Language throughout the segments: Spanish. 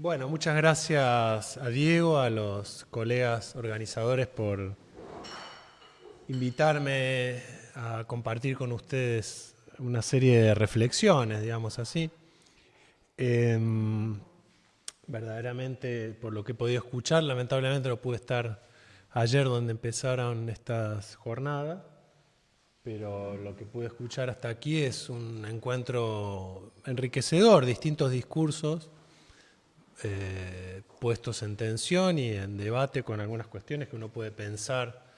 Bueno, muchas gracias a Diego, a los colegas organizadores por invitarme a compartir con ustedes una serie de reflexiones, digamos así. Verdaderamente, por lo que he podido escuchar, lamentablemente no pude estar ayer donde empezaron estas jornadas, pero lo que pude escuchar hasta aquí es un encuentro enriquecedor, distintos discursos puestos en tensión y en debate con algunas cuestiones que uno puede pensar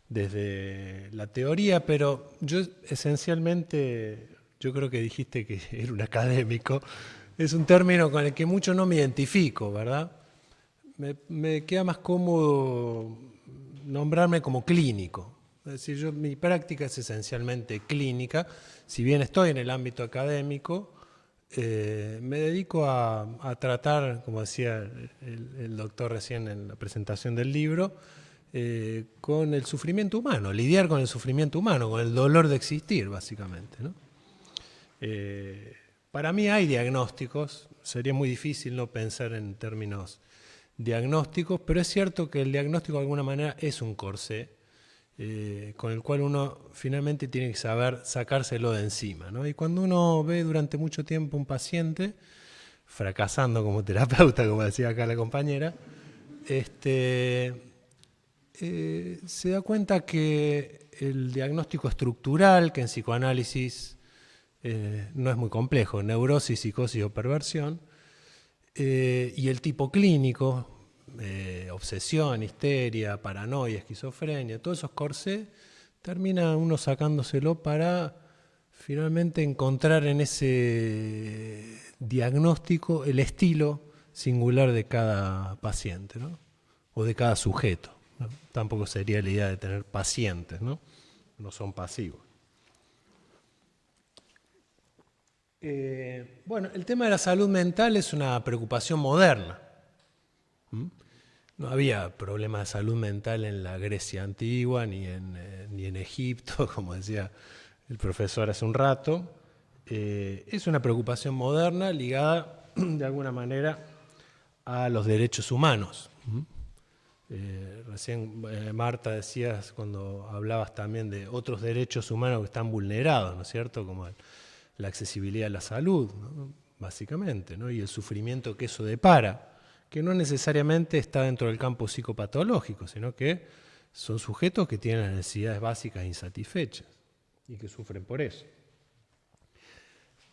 desde la teoría, pero yo esencialmente, yo creo que dijiste que era un académico, es un término con el que mucho no me identifico, ¿verdad? Me queda más cómodo nombrarme como clínico. Es decir, mi práctica es esencialmente clínica, si bien estoy en el ámbito académico, me dedico a tratar, como decía el doctor recién en la presentación del libro, con el sufrimiento humano, lidiar con el sufrimiento humano, con el dolor de existir, básicamente, ¿no? Para mí hay diagnósticos, sería muy difícil no pensar en términos diagnósticos, pero es cierto que el diagnóstico de alguna manera es un corsé, con el cual uno finalmente tiene que saber sacárselo de encima, ¿no? Y cuando uno ve durante mucho tiempo un paciente, fracasando como terapeuta, como decía acá la compañera, se da cuenta que el diagnóstico estructural, que en psicoanálisis no es muy complejo, neurosis, psicosis o perversión, y el tipo clínico, obsesión, histeria, paranoia, esquizofrenia, todos esos corsés, termina uno sacándoselo para finalmente encontrar en ese diagnóstico el estilo singular de cada paciente, ¿no? O de cada sujeto, ¿no? Tampoco sería la idea de tener pacientes, ¿no? No son pasivos. Bueno, el tema de la salud mental es una preocupación moderna. No había problema de salud mental en la Grecia antigua ni en Egipto, como decía el profesor hace un rato. Es una preocupación moderna ligada de alguna manera a los derechos humanos. Recién Marta decías cuando hablabas también de otros derechos humanos que están vulnerados, ¿no es cierto? Como la accesibilidad a la salud, ¿no? Básicamente, ¿no? Y el sufrimiento que eso depara, que no necesariamente está dentro del campo psicopatológico, sino que son sujetos que tienen las necesidades básicas insatisfechas y que sufren por eso.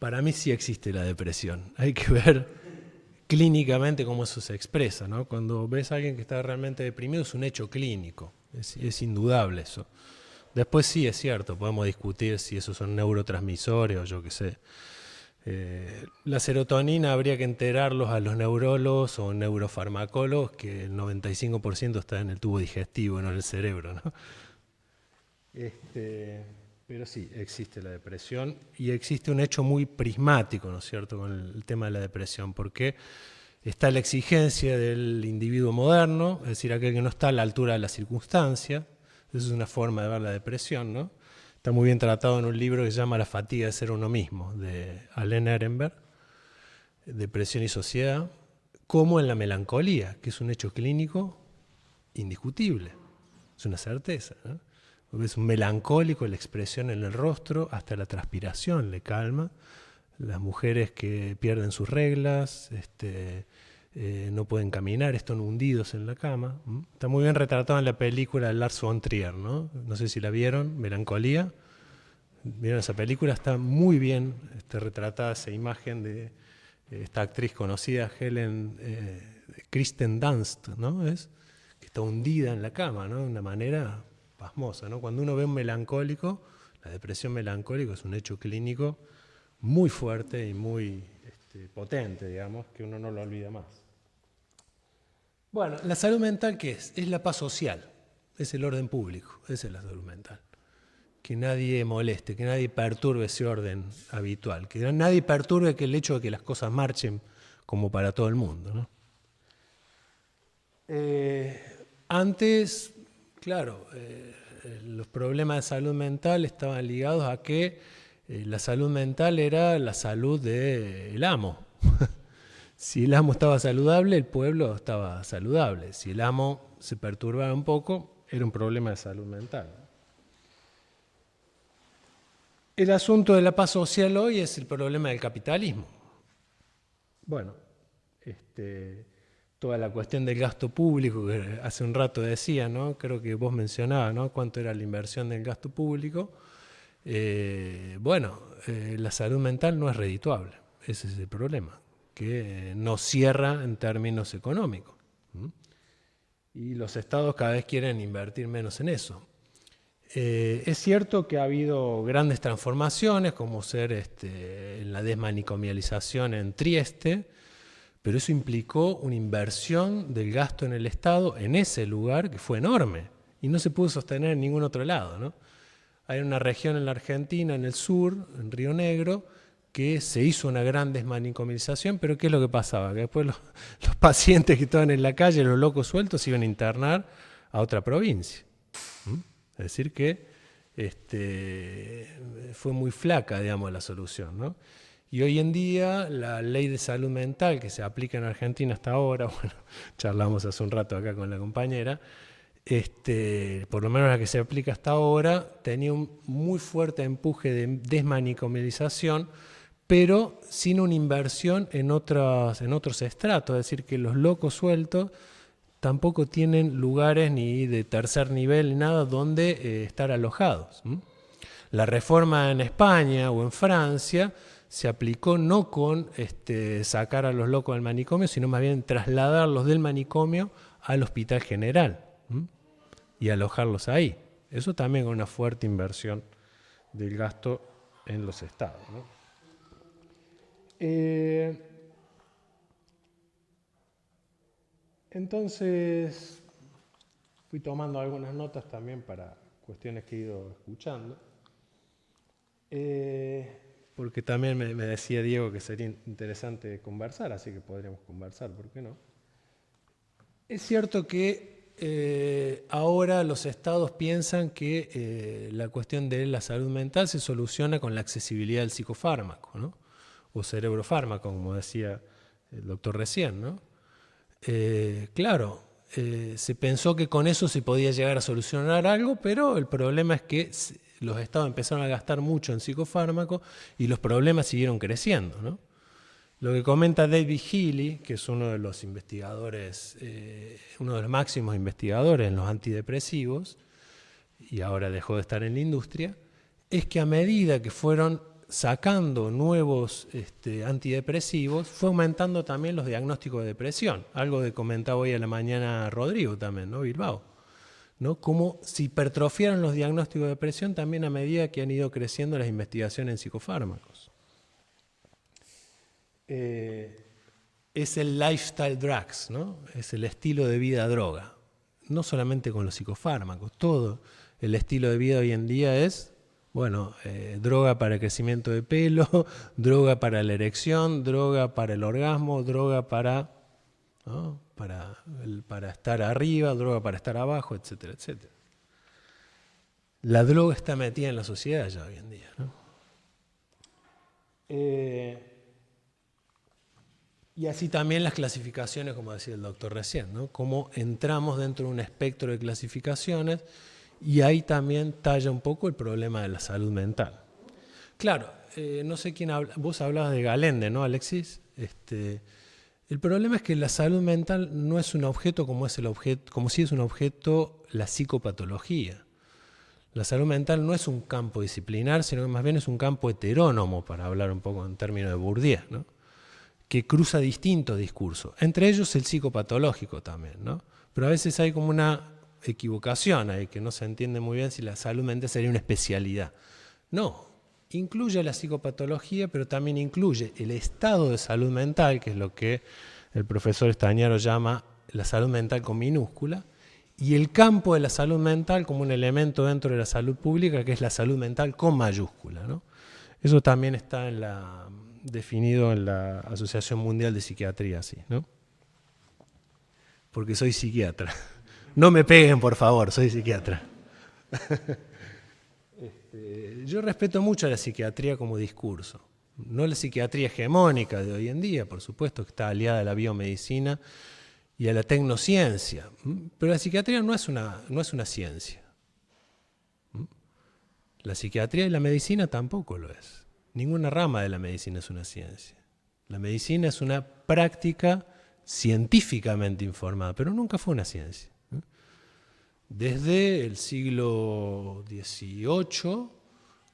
Para mí sí existe la depresión. Hay que ver clínicamente cómo eso se expresa, ¿no? Cuando ves a alguien que está realmente deprimido es un hecho clínico, es indudable eso. Después sí es cierto, podemos discutir si esos son neurotransmisores o yo qué sé. La serotonina habría que enterarlos a los neurólogos o neurofarmacólogos que el 95% está en el tubo digestivo, no en el cerebro, ¿no? Pero sí, existe la depresión y existe un hecho muy prismático, ¿no es cierto?, con el tema de la depresión, porque está la exigencia del individuo moderno, es decir, aquel que no está a la altura de la circunstancia. Esa es una forma de ver la depresión, ¿no? Está muy bien tratado en un libro que se llama La fatiga de ser uno mismo, de Alain Ehrenberg, Depresión y Sociedad, como en la melancolía, que es un hecho clínico indiscutible, es una certeza, ¿no? Es un melancólico, la expresión en el rostro, hasta la transpiración le calma. Las mujeres que pierden sus reglas, no pueden caminar, están hundidos en la cama. Está muy bien retratado en la película de Lars von Trier, ¿no? No sé si la vieron, Melancolía. ¿Vieron esa película? Está muy bien retratada esa imagen de esta actriz conocida, Kristen Dunst, ¿no? Es que está hundida en la cama, ¿no? De una manera pasmosa, ¿no? Cuando uno ve un melancólico, la depresión melancólica es un hecho clínico muy fuerte y muy potente, digamos, que uno no lo olvida más. Bueno, ¿la salud mental qué es? Es la paz social, es el orden público, esa es la salud mental. Que nadie moleste, que nadie perturbe ese orden habitual, que nadie perturbe que el hecho de que las cosas marchen como para todo el mundo, ¿no? Antes, claro, los problemas de salud mental estaban ligados a que la salud mental era la salud del amo. Si el amo estaba saludable, el pueblo estaba saludable. Si el amo se perturbaba un poco, era un problema de salud mental. El asunto de la paz social hoy es el problema del capitalismo. Bueno, toda la cuestión del gasto público, que hace un rato decía, ¿no? Creo que vos mencionabas, ¿no? Cuánto era la inversión del gasto público. La salud mental no es redituable, ese es el problema, que no cierra en términos económicos. Y los estados cada vez quieren invertir menos en eso. Es cierto que ha habido grandes transformaciones, como ser en la desmanicomialización en Trieste, pero eso implicó una inversión del gasto en el Estado en ese lugar que fue enorme y no se pudo sostener en ningún otro lado, ¿no? Hay una región en la Argentina, en el sur, en Río Negro, que se hizo una gran desmanicomialización, pero ¿qué es lo que pasaba? Que después los pacientes que estaban en la calle, los locos sueltos, se iban a internar a otra provincia. Es decir que fue muy flaca, digamos, la solución, ¿no? Y hoy en día la ley de salud mental que se aplica en Argentina hasta ahora, bueno, charlamos hace un rato acá con la compañera, por lo menos la que se aplica hasta ahora, tenía un muy fuerte empuje de desmanicomialización, pero sin una inversión en otros estratos, es decir, que los locos sueltos tampoco tienen lugares ni de tercer nivel ni nada donde estar alojados. La reforma en España o en Francia se aplicó no con sacar a los locos del manicomio, sino más bien trasladarlos del manicomio al hospital general y alojarlos ahí. Eso también con una fuerte inversión del gasto en los estados, ¿no? Entonces, fui tomando algunas notas también para cuestiones que he ido escuchando, porque también me decía Diego que sería interesante conversar, así que podríamos conversar, ¿por qué no? Es cierto que ahora los estados piensan que la cuestión de la salud mental se soluciona con la accesibilidad del psicofármaco, ¿no? O cerebrofármaco, como decía el doctor recién, ¿no? Claro, se pensó que con eso se podía llegar a solucionar algo, pero el problema es que los estados empezaron a gastar mucho en psicofármacos y los problemas siguieron creciendo, ¿no? Lo que comenta David Healy, que es uno de los investigadores, uno de los máximos investigadores en los antidepresivos, y ahora dejó de estar en la industria, es que a medida que fueron sacando nuevos antidepresivos, fue aumentando también los diagnósticos de depresión. Algo que comentaba hoy a la mañana Rodrigo también, ¿no? Bilbao, ¿no? Como se hipertrofiaron los diagnósticos de depresión también a medida que han ido creciendo las investigaciones en psicofármacos. Es el lifestyle drugs, ¿no? Es el estilo de vida droga. No solamente con los psicofármacos, todo el estilo de vida hoy en día es, bueno, droga para el crecimiento de pelo, droga para la erección, droga para el orgasmo, droga para, ¿no? para estar arriba, droga para estar abajo, etcétera, etcétera. La droga está metida en la sociedad ya hoy en día, ¿no? Y así también las clasificaciones, como decía el doctor recién, ¿no? Cómo entramos dentro de un espectro de clasificaciones y ahí también talla un poco el problema de la salud mental. Claro, no sé quién habla, vos hablabas de Galende, ¿no, Alexis? El problema es que la salud mental no es un objeto como es el objeto, como si es un objeto la psicopatología. La salud mental no es un campo disciplinar, sino que más bien es un campo heterónomo, para hablar un poco en términos de Bourdieu, ¿no? Que cruza distintos discursos, entre ellos el psicopatológico también, ¿no? Pero a veces hay como una equivocación ahí, que no se entiende muy bien si la salud mental sería una especialidad. No, incluye la psicopatología, pero también incluye el estado de salud mental, que es lo que el profesor Estañaro llama la salud mental con minúscula, y el campo de la salud mental como un elemento dentro de la salud pública, que es la salud mental con mayúscula, ¿no? Eso también está definido en la Asociación Mundial de Psiquiatría, así, ¿no? Porque soy psiquiatra. No me peguen, por favor, soy psiquiatra. Yo respeto mucho a la psiquiatría como discurso, No la psiquiatría hegemónica de hoy en día, por supuesto, que está aliada a la biomedicina y a la tecnociencia. Pero la psiquiatría no es una ciencia. La psiquiatría y la medicina tampoco lo es. Ninguna rama de la medicina es una ciencia. La medicina es una práctica científicamente informada, pero nunca fue una ciencia. Desde el siglo XVIII,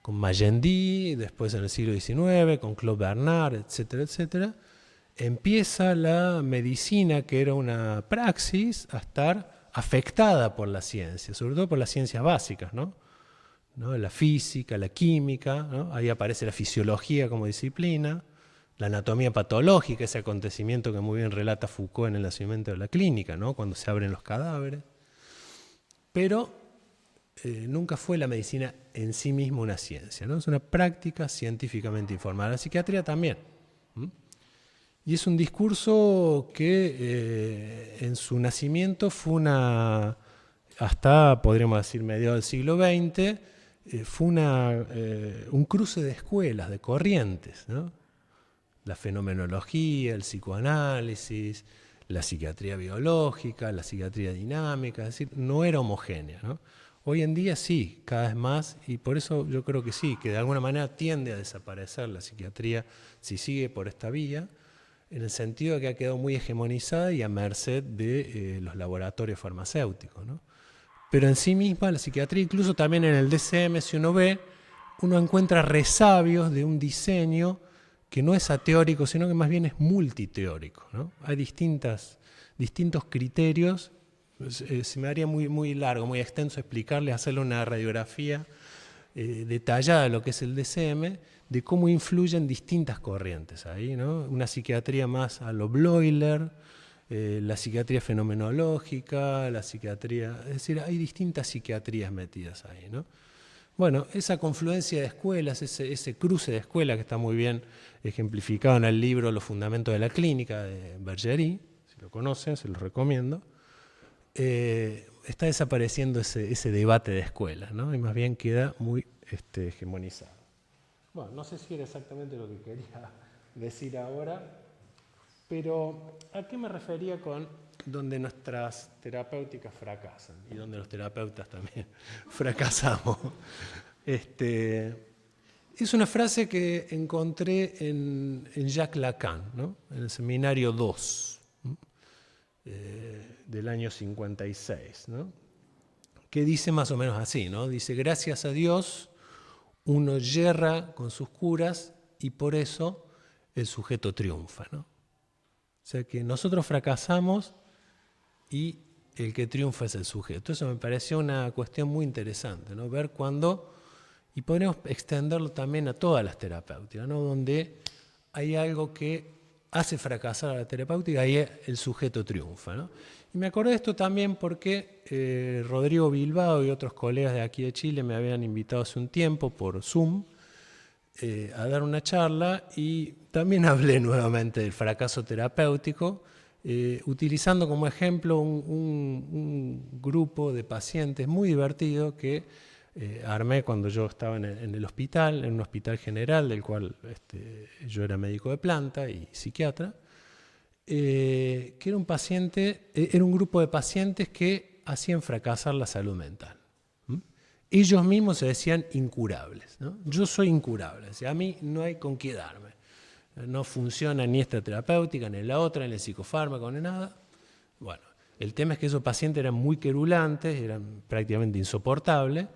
con Magendie, después en el siglo XIX, con Claude Bernard, etcétera, etcétera, empieza la medicina, que era una praxis, a estar afectada por la ciencia, sobre todo por las ciencias básicas, ¿no? La física, la química, ¿no? Ahí aparece la fisiología como disciplina, la anatomía patológica, ese acontecimiento que muy bien relata Foucault en El nacimiento de la clínica, ¿no? Cuando se abren los cadáveres. Pero nunca fue la medicina en sí misma una ciencia, ¿no? Es una práctica científicamente informada. La psiquiatría también. Y es un discurso que en su nacimiento fue hasta, podríamos decir, mediados del siglo XX, fue un cruce de escuelas, de corrientes, ¿no? La fenomenología, el psicoanálisis, la psiquiatría biológica, la psiquiatría dinámica, es decir, no era homogénea, ¿no? Hoy en día sí, cada vez más, y por eso yo creo que sí, que de alguna manera tiende a desaparecer la psiquiatría si sigue por esta vía, en el sentido de que ha quedado muy hegemonizada y a merced de los laboratorios farmacéuticos, ¿no? Pero en sí misma la psiquiatría, incluso también en el DSM, si uno ve, uno encuentra resabios de un diseño que no es ateórico, sino que más bien es multiteórico, ¿no? Hay distintos criterios. Se me haría muy largo, muy extenso explicarles, hacerle una radiografía detallada de lo que es el DSM, de cómo influyen distintas corrientes ahí, ¿no? Una psiquiatría más a lo Bloiler, la psiquiatría fenomenológica, la psiquiatría, es decir, hay distintas psiquiatrías metidas ahí, ¿no? Bueno, esa confluencia de escuelas, ese cruce de escuelas que está muy bien ejemplificado en el libro Los fundamentos de la clínica de Bergerie, si lo conocen, se los recomiendo, está desapareciendo ese debate de escuelas, ¿no? Y más bien queda muy hegemonizado. Bueno, no sé si era exactamente lo que quería decir ahora, pero ¿a qué me refería con donde nuestras terapéuticas fracasan y donde los terapeutas también fracasamos? Es una frase que encontré en Jacques Lacan, ¿no? En el seminario 2 del año 56, ¿no? Que dice más o menos así, ¿no? Dice, gracias a Dios uno yerra con sus curas y por eso el sujeto triunfa, ¿no? O sea que nosotros fracasamos y el que triunfa es el sujeto. Eso me pareció una cuestión muy interesante, ¿no? Ver cuándo, y podríamos extenderlo también a todas las terapéuticas, ¿no? Donde hay algo que hace fracasar a la terapéutica y el sujeto triunfa, ¿no? Y me acordé de esto también porque Rodrigo Bilbao y otros colegas de aquí de Chile me habían invitado hace un tiempo por Zoom a dar una charla y también hablé nuevamente del fracaso terapéutico, utilizando como ejemplo un grupo de pacientes muy divertido que armé cuando yo estaba en el hospital, en un hospital general del cual yo era médico de planta y psiquiatra, que era un grupo de pacientes que hacían fracasar la salud mental. Ellos mismos se decían incurables, ¿no? Yo soy incurable, o sea, a mí no hay con qué darme. No funciona ni esta terapéutica, ni la otra, ni el psicofármaco, ni nada. Bueno, el tema es que esos pacientes eran muy querulantes, eran prácticamente insoportables.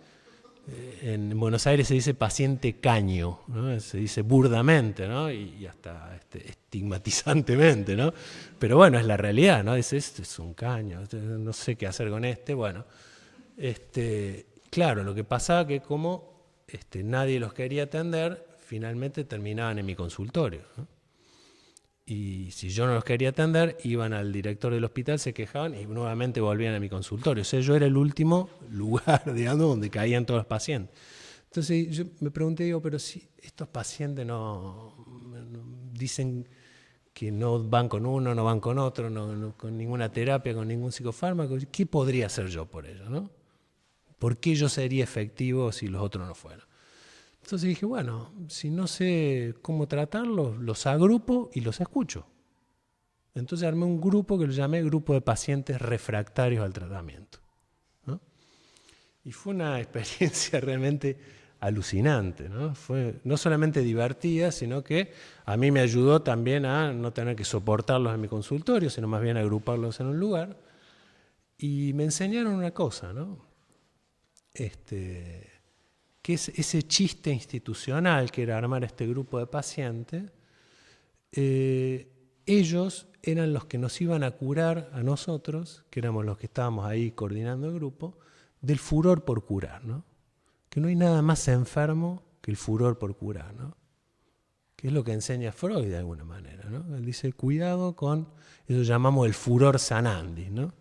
En Buenos Aires se dice paciente caño, ¿no? Se dice burdamente, ¿no? y hasta estigmatizantemente, ¿no? Pero bueno, es la realidad, ¿no? Este es un caño, no sé qué hacer con bueno. Claro, lo que pasaba que como nadie los quería atender, finalmente terminaban en mi consultorio, ¿no? Y si yo no los quería atender, iban al director del hospital, se quejaban y nuevamente volvían a mi consultorio. O sea, yo era el último lugar, digamos, donde caían todos los pacientes. Entonces yo me pregunté, digo, pero si estos pacientes no dicen que no van con uno, no van con otro, no con ninguna terapia, con ningún psicofármaco, ¿qué podría hacer yo por ellos, no? ¿Por qué yo sería efectivo si los otros no fueran? Entonces dije, bueno, si no sé cómo tratarlos, los agrupo y los escucho. Entonces armé un grupo que lo llamé Grupo de Pacientes Refractarios al Tratamiento, ¿no? Y fue una experiencia realmente alucinante, ¿no? Fue no solamente divertida, sino que a mí me ayudó también a no tener que soportarlos en mi consultorio, sino más bien agruparlos en un lugar. Y me enseñaron una cosa, ¿no? Que es ese chiste institucional que era armar este grupo de pacientes, ellos eran los que nos iban a curar a nosotros, que éramos los que estábamos ahí coordinando el grupo, del furor por curar, ¿no? Que no hay nada más enfermo que el furor por curar, ¿no? Que es lo que enseña Freud de alguna manera, ¿no? Él dice, cuidado con, eso llamamos el furor sanandi, ¿no?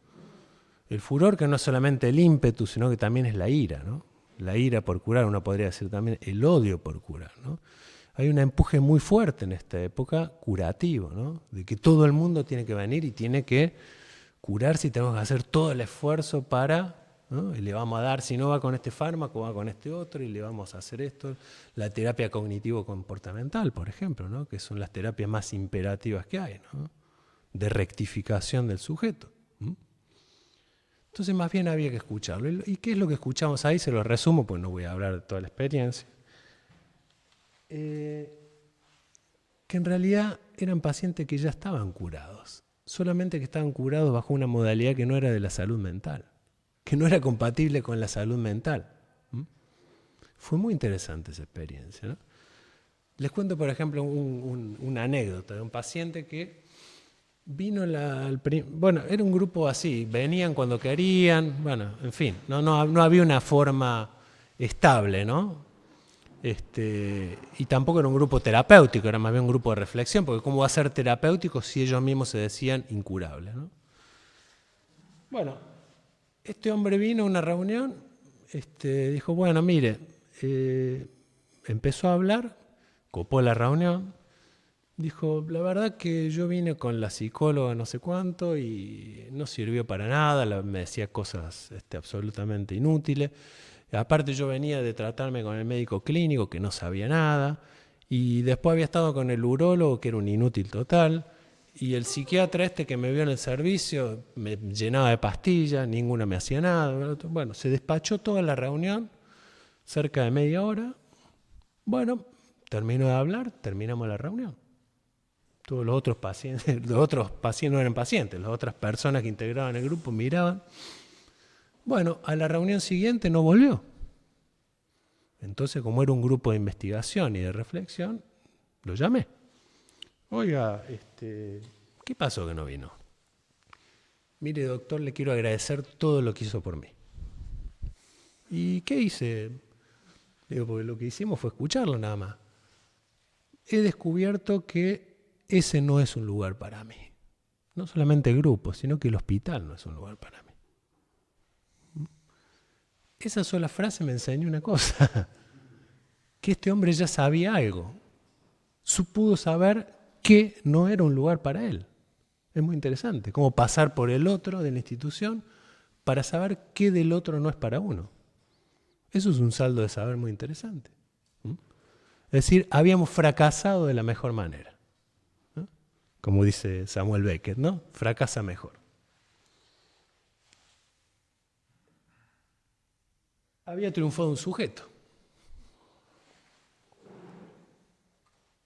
El furor que no es solamente el ímpetu, sino que también es la ira, ¿no? La ira por curar, uno podría decir también el odio por curar, ¿no? Hay un empuje muy fuerte en esta época curativo, ¿no? De que todo el mundo tiene que venir y tiene que curarse y tenemos que hacer todo el esfuerzo para, ¿no? Y le vamos a dar, si no va con este fármaco, va con este otro y le vamos a hacer esto. La terapia cognitivo-comportamental, por ejemplo, ¿no? Que son las terapias más imperativas que hay, ¿no? De rectificación del sujeto. Entonces más bien había que escucharlo. ¿Y qué es lo que escuchamos ahí? Se lo resumo, pues no voy a hablar de toda la experiencia. Que en realidad eran pacientes que ya estaban curados, solamente que estaban curados bajo una modalidad que no era de la salud mental, que no era compatible con la salud mental. Fue muy interesante esa experiencia, ¿no? Les cuento, por ejemplo, una anécdota de un paciente que vino bueno, era un grupo así, venían cuando querían, bueno, en fin, no había una forma estable, ¿no? Y tampoco era un grupo terapéutico, era más bien un grupo de reflexión, porque ¿cómo va a ser terapéutico si ellos mismos se decían incurables, ¿no? Bueno, este hombre vino a una reunión, dijo, bueno, mire, empezó a hablar, copó la reunión, dijo, la verdad que yo vine con la psicóloga no sé cuánto y no sirvió para nada, me decía cosas absolutamente inútiles. Aparte yo venía de tratarme con el médico clínico que no sabía nada y después había estado con el urólogo que era un inútil total y el psiquiatra que me vio en el servicio me llenaba de pastillas, ninguna me hacía nada. Bueno, se despachó toda la reunión, cerca de media hora. Bueno, terminó de hablar, terminamos la reunión. Todos los otros pacientes no eran pacientes, las otras personas que integraban el grupo miraban. Bueno, a la reunión siguiente no volvió. Entonces, como era un grupo de investigación y de reflexión, lo llamé. Oiga, ¿qué pasó que no vino? Mire, doctor, le quiero agradecer todo lo que hizo por mí. ¿Y qué hice? Digo, porque lo que hicimos fue escucharlo nada más. He descubierto que ese no es un lugar para mí. No solamente el grupo, sino que el hospital no es un lugar para mí. Esa sola frase me enseñó una cosa, que este hombre ya sabía algo. Pudo saber que no era un lugar para él. Es muy interesante, cómo pasar por el otro de la institución para saber qué del otro no es para uno. Eso es un saldo de saber muy interesante. Es decir, habíamos fracasado de la mejor manera. ¿No? Como dice Samuel Beckett, ¿no? Fracasa mejor. Había triunfado un sujeto.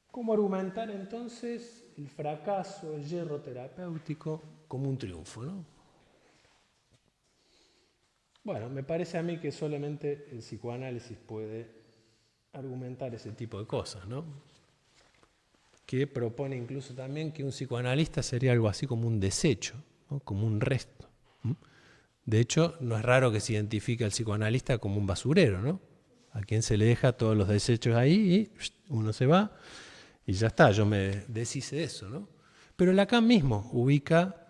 ¿Cómo argumentar entonces el fracaso, el yerro terapéutico como un triunfo, ¿no? Bueno, me parece a mí que solamente el psicoanálisis puede argumentar ese tipo de cosas, ¿no? Que propone incluso también que un psicoanalista sería algo así como un desecho, ¿no? Como un resto. De hecho, no es raro que se identifique al psicoanalista como un basurero, ¿no? A quien se le deja todos los desechos ahí y uno se va y ya está, yo me deshice de eso, ¿no? Pero Lacan mismo ubica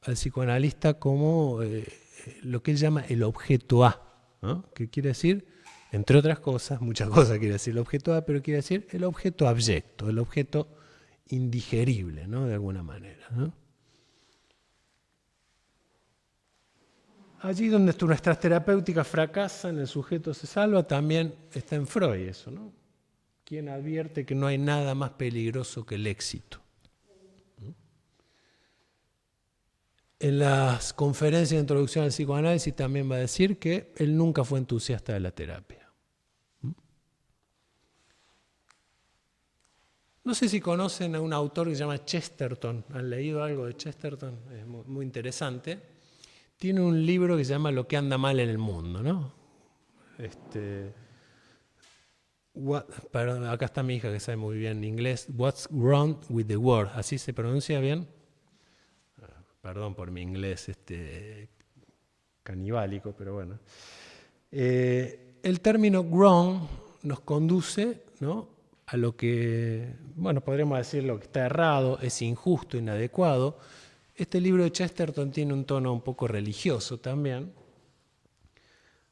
al psicoanalista como lo que él llama el objeto A, ¿no? Que quiere decir, entre otras cosas, muchas cosas quiere decir el objeto A, pero quiere decir el objeto abyecto, el objeto indigerible, ¿no? De alguna manera, ¿no? Allí donde nuestras terapéuticas fracasan, el sujeto se salva, también está en Freud eso, ¿no? quien advierte que no hay nada más peligroso que el éxito. En las conferencias de introducción al psicoanálisis también va a decir que él nunca fue entusiasta de la terapia. No sé si conocen a un autor que se llama Chesterton. ¿Han leído algo de Chesterton? Es muy interesante. Tiene un libro que se llama Lo que anda mal en el mundo, ¿no? Perdón, acá está mi hija que sabe muy bien inglés. What's wrong with the world? ¿Así se pronuncia bien? Perdón por mi inglés canibálico, pero bueno. El término wrong nos conduce, ¿no?, a lo que, bueno, podríamos decir lo que está errado, es injusto, inadecuado. Este libro de Chesterton tiene un tono un poco religioso también,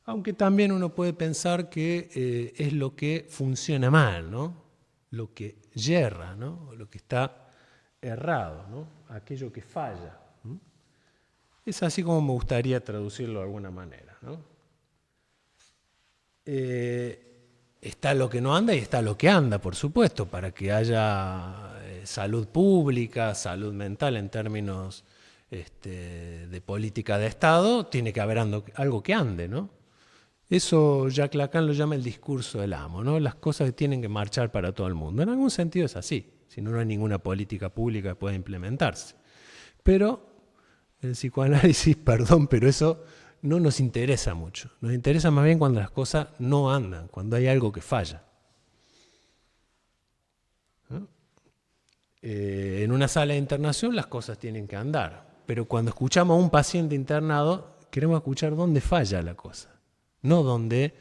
aunque también uno puede pensar que es lo que funciona mal, ¿no? Lo que yerra, ¿no? Lo que está errado, ¿no? Aquello que falla. Es así como me gustaría traducirlo de alguna manera, ¿no? Está lo que no anda y está lo que anda, por supuesto, para que haya salud pública, salud mental en términos de política de Estado, tiene que haber algo que ande, ¿no? Eso Jacques Lacan lo llama el discurso del amo, ¿no? Las cosas que tienen que marchar para todo el mundo. En algún sentido es así, si no, no hay ninguna política pública que pueda implementarse. Pero el psicoanálisis, perdón, pero eso no nos interesa mucho. Nos interesa más bien cuando las cosas no andan, cuando hay algo que falla. ¿No? En una sala de internación las cosas tienen que andar, pero cuando escuchamos a un paciente internado, queremos escuchar dónde falla la cosa, no dónde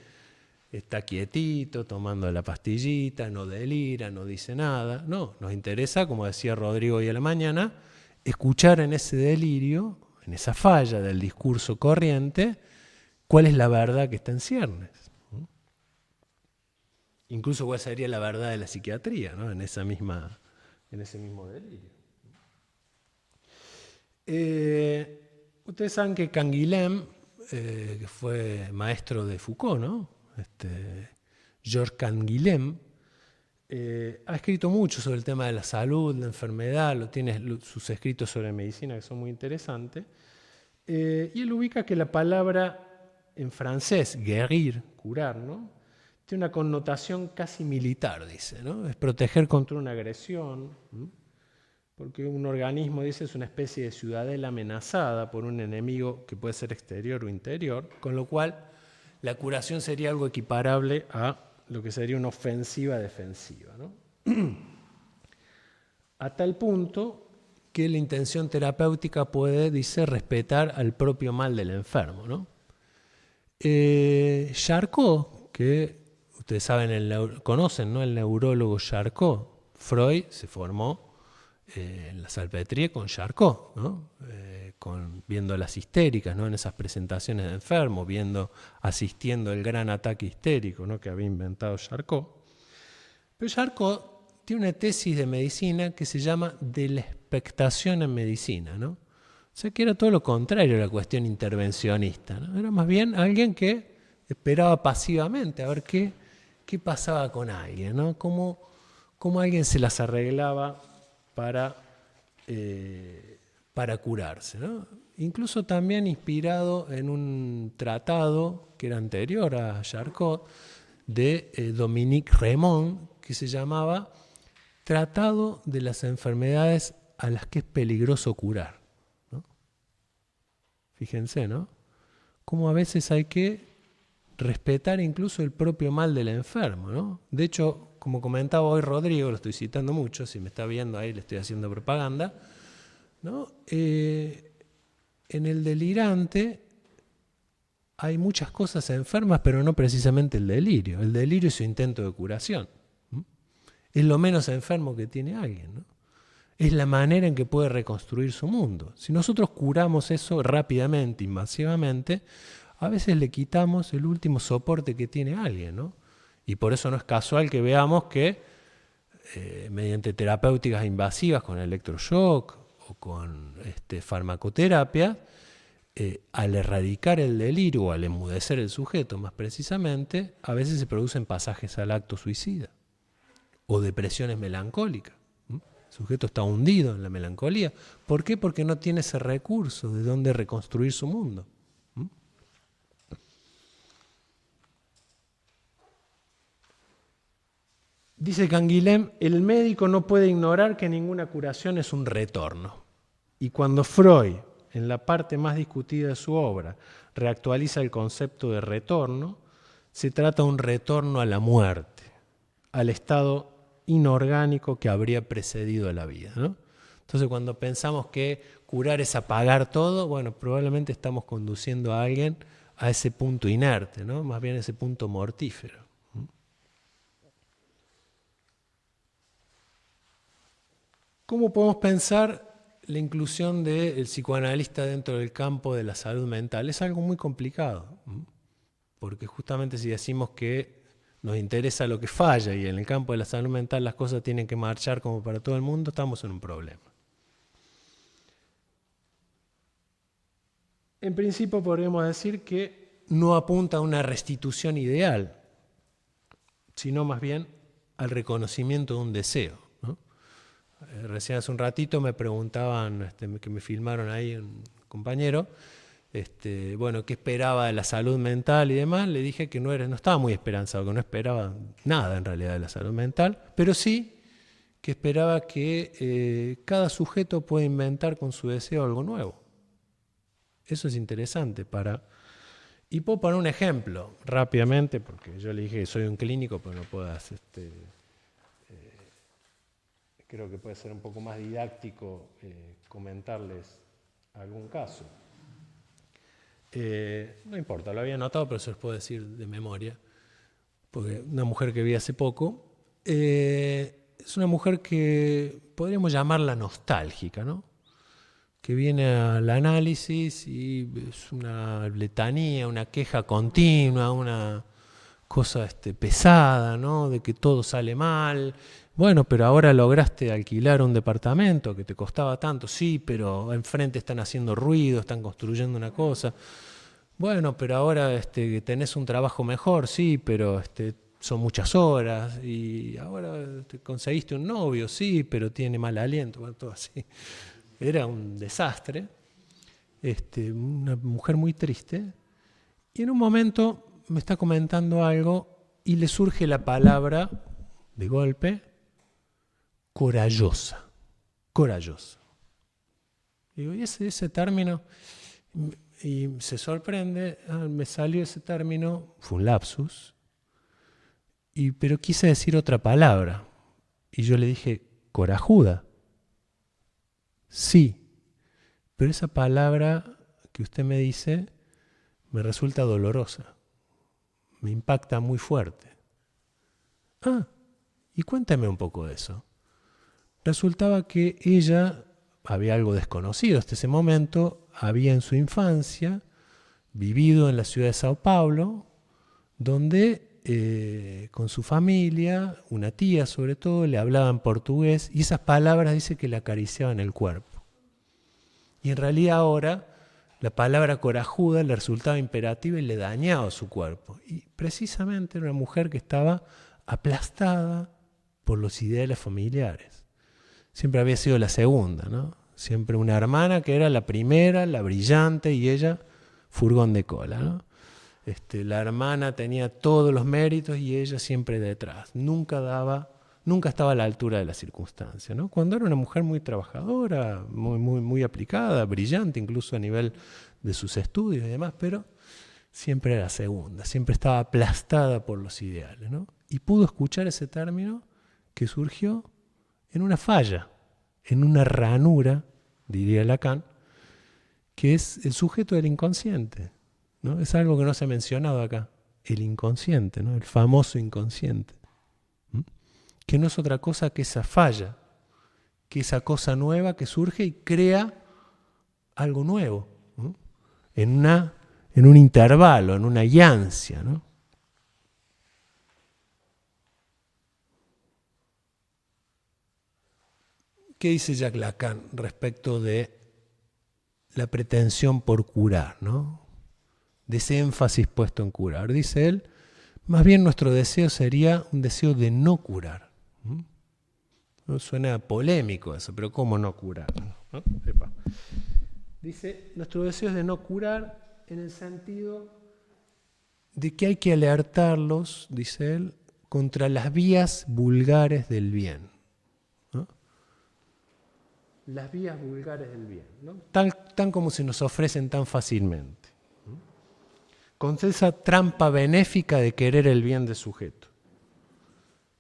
está quietito, tomando la pastillita, no delira, no dice nada. No, nos interesa, como decía Rodrigo hoy a la mañana, escuchar en ese delirio, en esa falla del discurso corriente, cuál es la verdad que está en ciernes. Incluso cuál sería la verdad de la psiquiatría, ¿no? en ese mismo delirio. Ustedes saben que Canguilhem, que fue maestro de Foucault, ¿no? Georges Canguilhem, ha escrito mucho sobre el tema de la salud, la enfermedad, tiene sus escritos sobre medicina que son muy interesantes, y él ubica que la palabra en francés, guérir, curar, ¿no?, tiene una connotación casi militar, dice, ¿no? Es proteger contra una agresión, porque un organismo, dice, es una especie de ciudadela amenazada por un enemigo que puede ser exterior o interior, con lo cual la curación sería algo equiparable a lo que sería una ofensiva defensiva, ¿no? A tal punto que la intención terapéutica puede, dice, respetar al propio mal del enfermo, ¿no? Charcot, que ustedes saben, conocen, ¿no?, el neurólogo Charcot. Freud se formó en la Salpêtrière con Charcot, ¿no? Viendo las histéricas, ¿no?, en esas presentaciones de enfermos, asistiendo al gran ataque histérico, ¿no?, que había inventado Charcot. Pero Charcot tiene una tesis de medicina que se llama de la expectación en medicina, ¿no? O sea, que era todo lo contrario a la cuestión intervencionista, ¿no? Era más bien alguien que esperaba pasivamente a ver qué pasaba con alguien, ¿no? Cómo alguien se las arreglaba para curarse, ¿no? Incluso también inspirado en un tratado que era anterior a Charcot, de Dominique Raymond, que se llamaba Tratado de las enfermedades a las que es peligroso curar, ¿no? Fíjense, ¿no? Cómo a veces hay que respetar incluso el propio mal del enfermo, ¿no? De hecho, como comentaba hoy Rodrigo, lo estoy citando mucho, si me está viendo ahí le estoy haciendo propaganda, ¿no? En el delirante hay muchas cosas enfermas, pero no precisamente el delirio. El delirio es su intento de curación. Es lo menos enfermo que tiene alguien, ¿no? Es la manera en que puede reconstruir su mundo. Si nosotros curamos eso rápidamente, invasivamente, a veces le quitamos el último soporte que tiene alguien, ¿no? Y por eso no es casual que veamos que mediante terapéuticas invasivas con electroshock o con farmacoterapia, al erradicar el delirio o al enmudecer el sujeto más precisamente, a veces se producen pasajes al acto suicida. o depresiones melancólicas. El sujeto está hundido en la melancolía. ¿Por qué? Porque no tiene ese recurso de dónde reconstruir su mundo. Dice Canguilhem, el médico no puede ignorar que ninguna curación es un retorno. Y cuando Freud, en la parte más discutida de su obra, reactualiza el concepto de retorno, se trata de un retorno a la muerte, al estado inorgánico que habría precedido a la vida, ¿no? Entonces, cuando pensamos que curar es apagar todo, bueno, probablemente estamos conduciendo a alguien a ese punto inerte, ¿no? Más bien ese punto mortífero. ¿Cómo podemos pensar la inclusión del psicoanalista dentro del campo de la salud mental? Es algo muy complicado, porque justamente si decimos que nos interesa lo que falla y en el campo de la salud mental las cosas tienen que marchar como para todo el mundo, estamos en un problema. En principio podríamos decir que no apunta a una restitución ideal, sino más bien al reconocimiento de un deseo. Recién hace un ratito me preguntaban, que me filmaron ahí un compañero, bueno, qué esperaba de la salud mental y demás. Le dije que no estaba muy esperanzado, que no esperaba nada en realidad de la salud mental, pero sí que esperaba que cada sujeto pueda inventar con su deseo algo nuevo. Eso es interesante y puedo poner un ejemplo rápidamente, porque yo le dije que soy un clínico, pero no puedo hacer creo que puede ser un poco más didáctico comentarles algún caso. No importa, lo había anotado, pero se los puedo decir de memoria, porque una mujer que vi hace poco, es una mujer que podríamos llamarla nostálgica, ¿no? Que viene al análisis y es una letanía, una queja continua, una cosa pesada, ¿no? De que todo sale mal. Bueno, pero ahora lograste alquilar un departamento que te costaba tanto. Sí, pero enfrente están haciendo ruido, están construyendo una cosa. Bueno, pero ahora tenés un trabajo mejor. Sí, pero son muchas horas. Y ahora te conseguiste un novio. Sí, pero tiene mal aliento. Bueno, todo así. Era un desastre. Una mujer muy triste. Y en un momento me está comentando algo y le surge la palabra, de golpe, corajosa. Corajosa. Digo, ¿y ese término? Y se sorprende, me salió ese término, fue un lapsus, pero quise decir otra palabra. Y yo le dije, corajuda. Sí, pero esa palabra que usted me dice me resulta dolorosa, me impacta muy fuerte. Y cuéntame un poco de eso. Resultaba que ella, había algo desconocido hasta ese momento, había en su infancia vivido en la ciudad de Sao Paulo, donde con su familia, una tía sobre todo, le hablaban portugués y esas palabras dice que le acariciaban el cuerpo. Y en realidad ahora la palabra corajuda le resultaba imperativa y le dañaba su cuerpo. Y precisamente era una mujer que estaba aplastada por los ideales familiares. Siempre había sido la segunda, ¿no? Siempre una hermana que era la primera, la brillante, y ella furgón de cola, ¿no? La hermana tenía todos los méritos y ella siempre detrás. Nunca estaba a la altura de la circunstancia, ¿no? Cuando era una mujer muy trabajadora, muy aplicada, brillante incluso a nivel de sus estudios y demás, pero siempre era segunda, siempre estaba aplastada por los ideales, ¿no? Y pudo escuchar ese término que surgió en una falla, en una ranura, diría Lacan, que es el sujeto del inconsciente, ¿no? Es algo que no se ha mencionado acá, el inconsciente, ¿no? El famoso inconsciente, que no es otra cosa que esa falla, que esa cosa nueva que surge y crea algo nuevo, ¿no? En un intervalo, en una yancia, ¿no? ¿Qué dice Jacques Lacan respecto de la pretensión por curar, ¿no? De ese énfasis puesto en curar? Dice él, más bien nuestro deseo sería un deseo de no curar. ¿No? Suena polémico eso, pero ¿cómo no curar? ¿No? Epa. Dice, nuestro deseo es de no curar en el sentido de que hay que alertarlos, dice él, contra las vías vulgares del bien. ¿No? Las vías vulgares del bien, ¿no? Tan como se nos ofrecen tan fácilmente. ¿No? Con esa trampa benéfica de querer el bien del sujeto.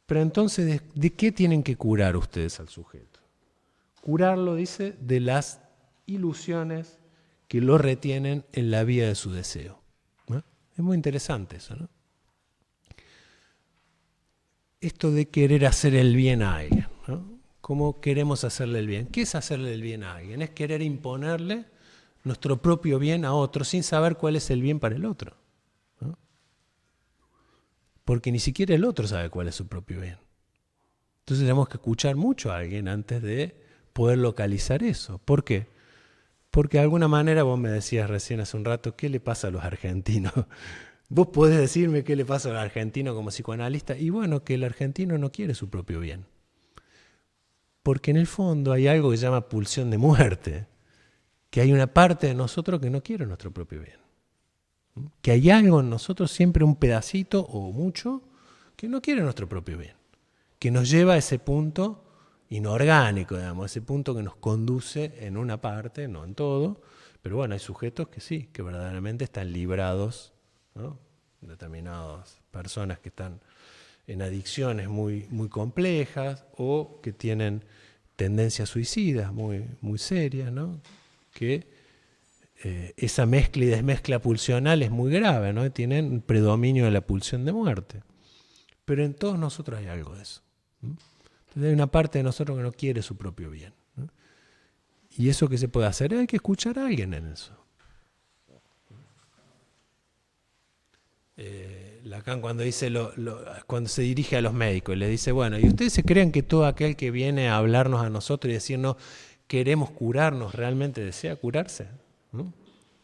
Pero entonces, ¿de qué tienen que curar ustedes al sujeto? Curarlo, dice, de las ilusiones que lo retienen en la vía de su deseo. ¿No? Es muy interesante eso, ¿no? Esto de querer hacer el bien a alguien, ¿no? ¿Cómo queremos hacerle el bien? ¿Qué es hacerle el bien a alguien? Es querer imponerle nuestro propio bien a otro sin saber cuál es el bien para el otro, ¿no? Porque ni siquiera el otro sabe cuál es su propio bien. Entonces tenemos que escuchar mucho a alguien antes de poder localizar eso. ¿Por qué? Porque de alguna manera, vos me decías recién hace un rato, ¿qué le pasa a los argentinos? Vos podés decirme qué le pasa al argentino como psicoanalista, y bueno, que el argentino no quiere su propio bien. Porque en el fondo hay algo que se llama pulsión de muerte, que hay una parte de nosotros que no quiere nuestro propio bien. Que hay algo en nosotros, siempre un pedacito o mucho, que no quiere nuestro propio bien. Que nos lleva a ese punto inorgánico, digamos, ese punto que nos conduce en una parte, no en todo, pero bueno, hay sujetos que sí, que verdaderamente están librados, ¿no? Determinadas personas que están en adicciones muy, muy complejas o que tienen tendencias suicidas muy, muy serias, ¿no? Que esa mezcla y desmezcla pulsional es muy grave, ¿no? Tienen un predominio de la pulsión de muerte. Pero en todos nosotros hay algo de eso. Entonces hay una parte de nosotros que no quiere su propio bien, ¿no? ¿Y eso qué se puede hacer? Hay que escuchar a alguien en eso. Lacan cuando dice cuando se dirige a los médicos, le dice, bueno, ¿y ustedes se creen que todo aquel que viene a hablarnos a nosotros y decirnos queremos curarnos, realmente desea curarse? ¿No?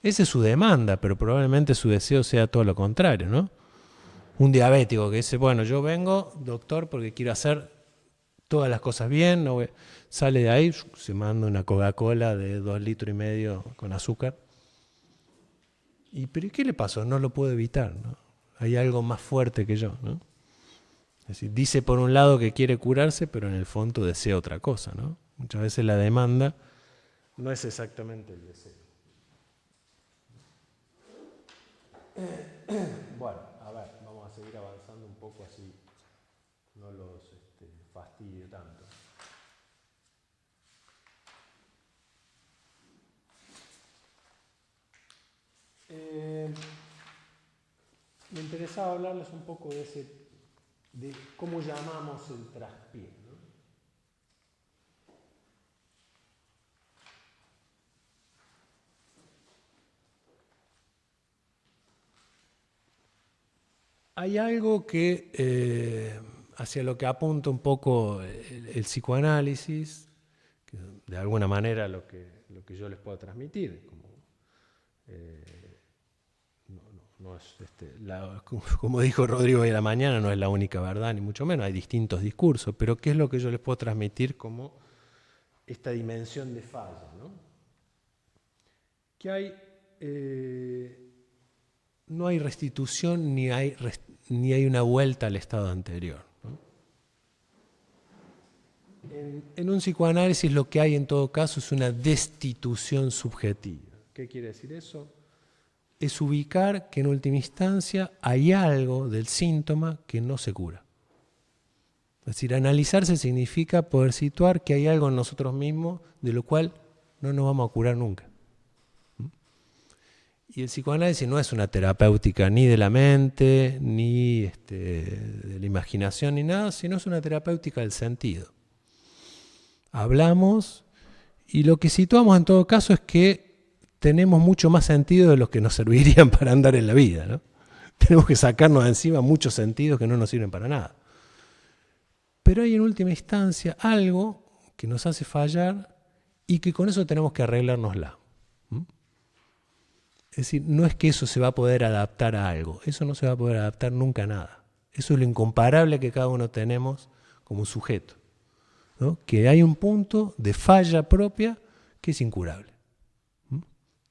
Esa es su demanda, pero probablemente su deseo sea todo lo contrario, ¿no? Un diabético que dice, bueno, yo vengo, doctor, porque quiero hacer todas las cosas bien, no voy... sale de ahí, se manda una Coca-Cola de 2,5 litros con azúcar. ¿Pero qué le pasó? No lo puedo evitar, ¿no? Hay algo más fuerte que yo, ¿no? Es decir, dice por un lado que quiere curarse, pero en el fondo desea otra cosa, ¿no? Muchas veces la demanda no es exactamente el deseo. Bueno, a ver, vamos a seguir avanzando un poco así, no los fastidie tanto. Me interesaba hablarles un poco de cómo llamamos el traspié, ¿no? Hay algo que, hacia lo que apunta un poco el psicoanálisis, que de alguna manera lo que yo les puedo transmitir, como, no es, como dijo Rodrigo hoy a la mañana, no es la única verdad, ni mucho menos, hay distintos discursos, pero ¿qué es lo que yo les puedo transmitir como esta dimensión de falla, ¿no? Que hay... no hay restitución ni hay una vuelta al estado anterior, ¿no? En un psicoanálisis lo que hay en todo caso es una destitución subjetiva. ¿Qué quiere decir eso? Es ubicar que en última instancia hay algo del síntoma que no se cura. Es decir, analizarse significa poder situar que hay algo en nosotros mismos de lo cual no nos vamos a curar nunca. Y el psicoanálisis no es una terapéutica ni de la mente, ni de la imaginación, ni nada, sino es una terapéutica del sentido. Hablamos y lo que situamos en todo caso es que tenemos mucho más sentido de los que nos servirían para andar en la vida, ¿no? Tenemos que sacarnos de encima muchos sentidos que no nos sirven para nada. Pero hay en última instancia algo que nos hace fallar y que con eso tenemos que arreglárnosla. Es decir, no es que eso se va a poder adaptar a algo, eso no se va a poder adaptar nunca a nada. Eso es lo incomparable que cada uno tenemos como un sujeto, ¿no? Que hay un punto de falla propia que es incurable.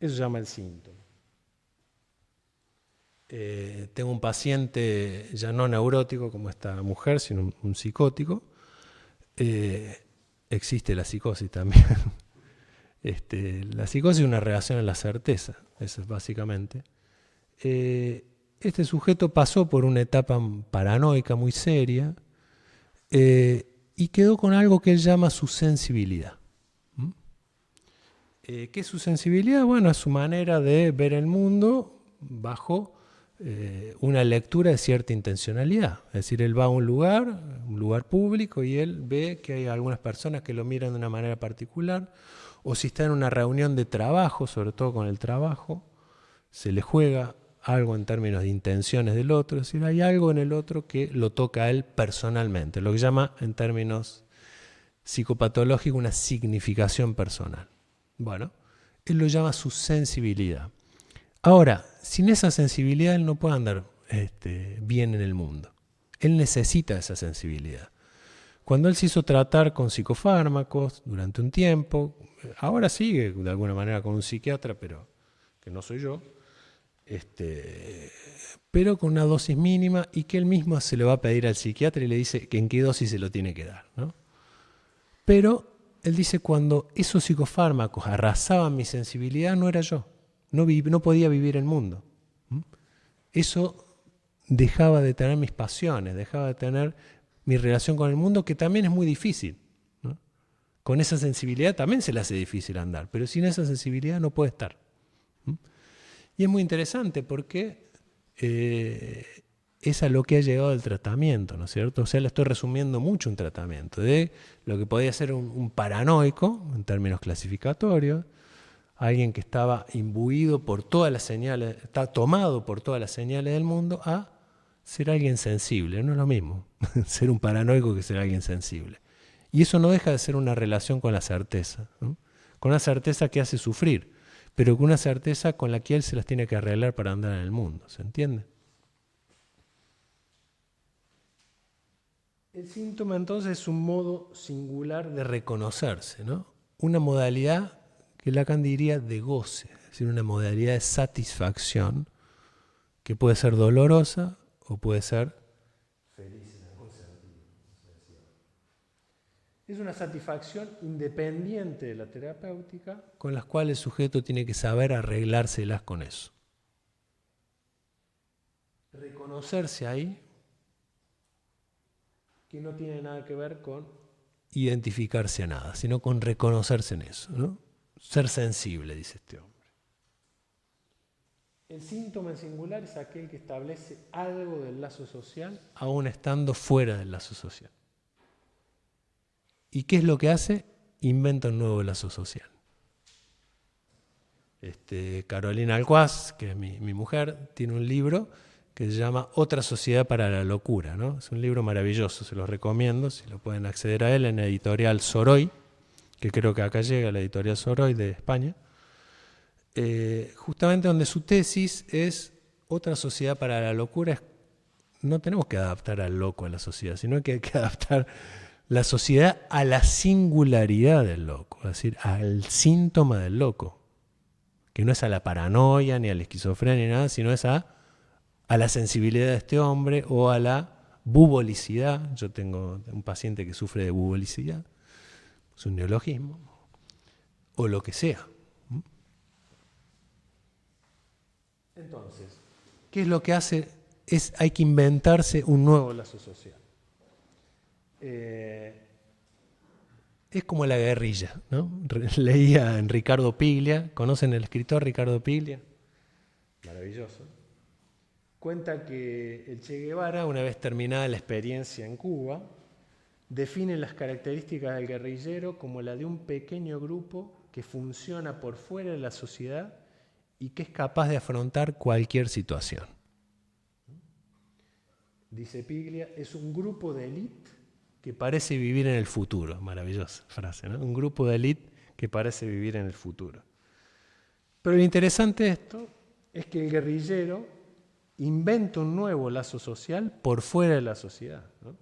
Eso se llama el síntoma. Tengo un paciente ya no neurótico como esta mujer, sino un psicótico. Existe la psicosis también. La psicosis es una reacción a la certeza, eso es básicamente. Este sujeto pasó por una etapa paranoica muy seria y quedó con algo que él llama su sensibilidad. ¿Qué es su sensibilidad? Bueno, es su manera de ver el mundo bajo una lectura de cierta intencionalidad. Es decir, él va a un lugar público, y él ve que hay algunas personas que lo miran de una manera particular, o si está en una reunión de trabajo, sobre todo con el trabajo, se le juega algo en términos de intenciones del otro, es decir, hay algo en el otro que lo toca a él personalmente, lo que llama en términos psicopatológicos una significación personal. Bueno, él lo llama su sensibilidad. Ahora, sin esa sensibilidad él no puede andar bien en el mundo. Él necesita esa sensibilidad. Cuando él se hizo tratar con psicofármacos durante un tiempo, ahora sigue de alguna manera con un psiquiatra, pero que no soy yo, pero con una dosis mínima, y que él mismo se le va a pedir al psiquiatra y le dice que en qué dosis se lo tiene que dar, ¿no? Pero él dice, cuando esos psicofármacos arrasaban mi sensibilidad, no era yo. No podía vivir el mundo. Eso dejaba de tener mis pasiones, dejaba de tener mi relación con el mundo, que también es muy difícil, ¿no? Con esa sensibilidad también se le hace difícil andar, pero sin esa sensibilidad no puede estar. Y es muy interesante porque es a lo que ha llegado el tratamiento, ¿no es cierto? O sea, le estoy resumiendo mucho un tratamiento de lo que podía ser un paranoico, en términos clasificatorios, alguien que estaba imbuido por todas las señales, está tomado por todas las señales del mundo, a ser alguien sensible. No es lo mismo ser un paranoico que ser alguien sensible. Y eso no deja de ser una relación con la certeza, ¿no? Con una certeza que hace sufrir, pero con una certeza con la que él se las tiene que arreglar para andar en el mundo. ¿Se entiende? El síntoma entonces es un modo singular de reconocerse, ¿no? Una modalidad que Lacan diría de goce, es decir, una modalidad de satisfacción que puede ser dolorosa o puede ser feliz en algún sentido. Es una satisfacción independiente de la terapéutica, con las cuales el sujeto tiene que saber arreglárselas con eso. Reconocerse ahí, que no tiene nada que ver con identificarse a nada, sino con reconocerse en eso, ¿no? Ser sensible, dice este hombre. El síntoma en singular es aquel que establece algo del lazo social, aún estando fuera del lazo social. ¿Y qué es lo que hace? Inventa un nuevo lazo social. Carolina Alcuaz, que es mi mujer, tiene un libro que se llama Otra sociedad para la locura, ¿no? Es un libro maravilloso, se los recomiendo, si lo pueden acceder a él, en la editorial Soroy, que creo que acá llega, la editorial Soroy de España, justamente donde su tesis es Otra sociedad para la locura. No tenemos que adaptar al loco a la sociedad, sino que hay que adaptar la sociedad a la singularidad del loco, es decir, al síntoma del loco, que no es a la paranoia, ni a la esquizofrenia, ni nada, sino es a la sensibilidad de este hombre, o a la bubolicidad. Yo tengo un paciente que sufre de bubolicidad, es un neologismo, o lo que sea. Entonces, ¿qué es lo que hace? Hay que inventarse un nuevo lazo social. Es como la guerrilla, ¿no? Leía en Ricardo Piglia, ¿conocen el escritor Ricardo Piglia? Maravilloso. Cuenta que el Che Guevara, una vez terminada la experiencia en Cuba, define las características del guerrillero como la de un pequeño grupo que funciona por fuera de la sociedad y que es capaz de afrontar cualquier situación. Dice Piglia, es un grupo de élite que parece vivir en el futuro. Maravillosa frase, ¿no? Un grupo de élite que parece vivir en el futuro. Pero lo interesante de esto es que el guerrillero inventa un nuevo lazo social por fuera de la sociedad, ¿no?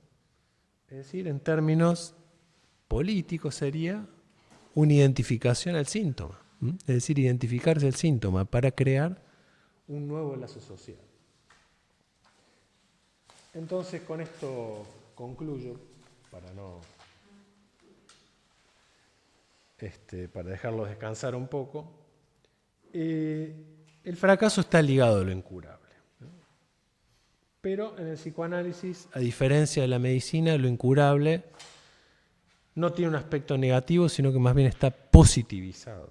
Es decir, en términos políticos sería una identificación al síntoma. Es decir, identificarse el síntoma para crear un nuevo lazo social. Entonces, con esto concluyo, para dejarlo descansar un poco. El fracaso está ligado a lo incurable. Pero en el psicoanálisis, a diferencia de la medicina, lo incurable no tiene un aspecto negativo, sino que más bien está positivizado.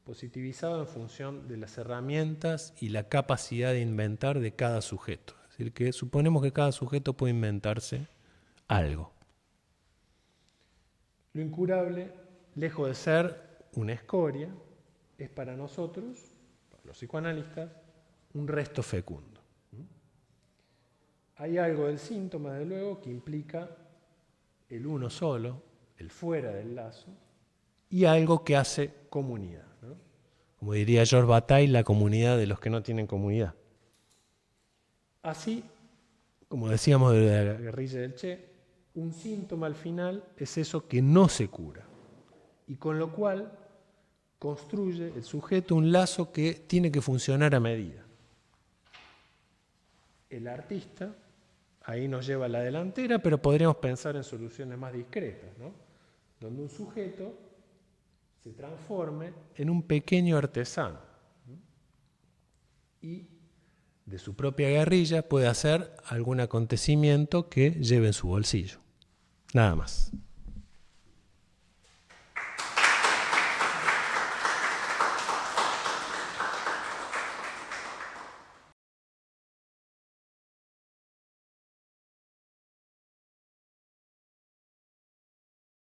Positivizado en función de las herramientas y la capacidad de inventar de cada sujeto. Es decir, que suponemos que cada sujeto puede inventarse algo. Lo incurable, lejos de ser una escoria, es para nosotros, para los psicoanalistas, un resto fecundo. Hay algo del síntoma, desde luego, que implica el uno solo, el fuera del lazo, y algo que hace comunidad, ¿no? Como diría George Bataille, la comunidad de los que no tienen comunidad. Así, como decíamos de la guerrilla del Che, un síntoma al final es eso que no se cura, y con lo cual construye el sujeto un lazo que tiene que funcionar a medida. El artista ahí nos lleva a la delantera, pero podríamos pensar en soluciones más discretas, ¿no? Donde un sujeto se transforme en un pequeño artesano, ¿no? Y de su propia guerrilla puede hacer algún acontecimiento que lleve en su bolsillo. Nada más.